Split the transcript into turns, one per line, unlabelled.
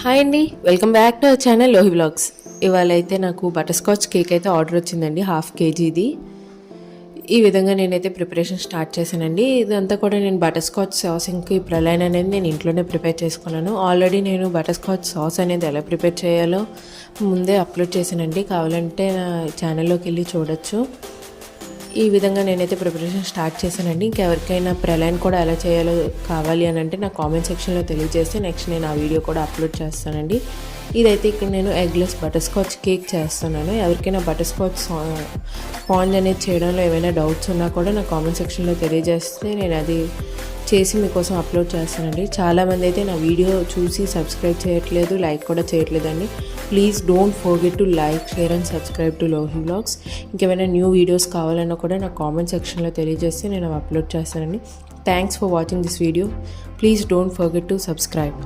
Hi అండి, welcome back to our channel Lohi vlogs. ఇవాళ అయితే నాకు బటర్ స్కాచ్ కేక్ అయితే ఆర్డర్ వచ్చిందండి, 1/2 kgది. ఈ విధంగా నేనైతే ప్రిపరేషన్ స్టార్ట్ చేశానండి. ఇదంతా కూడా నేను బటర్ స్కాచ్ సాస్ ఇంకా ప్రలైన్ అనేది నేను ఇంట్లోనే ప్రిపేర్ చేసుకున్నాను. ఆల్రెడీ నేను బటర్ స్కాచ్ సాస్ అనేది ఎలా ప్రిపేర్ చేయాలో ముందే అప్లోడ్ చేశానండి, కావాలంటే నా ఛానల్లోకి వెళ్ళి చూడొచ్చు. ఈ విధంగా నేనైతే ప్రిపరేషన్ స్టార్ట్ చేశానండి. ఇంకెవరికైనా ప్రలైన్ కూడా ఎలా చేయాలో కావాలి అని అంటే నా కామెంట్ సెక్షన్లో తెలియజేస్తే నెక్స్ట్ నేను ఆ వీడియో కూడా అప్లోడ్ చేస్తానండి. ఇదైతే ఇక్కడ నేను ఎగ్లెస్ బటర్ స్కాచ్ కేక్ చేస్తున్నాను. ఎవరికైనా బటర్ స్కాచ్ స్పాంజ్ అనేది చేయడంలో ఏమైనా డౌట్స్ ఉన్నా కూడా నా కామెంట్ సెక్షన్లో తెలియజేస్తే నేను అది చేసి మీకోసం అప్లోడ్ చేస్తానండి. చాలామంది అయితే నా వీడియో చూసి సబ్స్క్రైబ్ చేయట్లేదు, లైక్ కూడా చేయట్లేదండి. Please don't forget to like, share and subscribe to Lohi vlogs. ఇంకేమైనా న్యూ వీడియోస్ కావాలన్నా కూడా నా కామెంట్ సెక్షన్లో తెలియజేస్తే నేను అప్లోడ్ చేస్తానండి. Thanks for watching this video. Please don't forget to subscribe.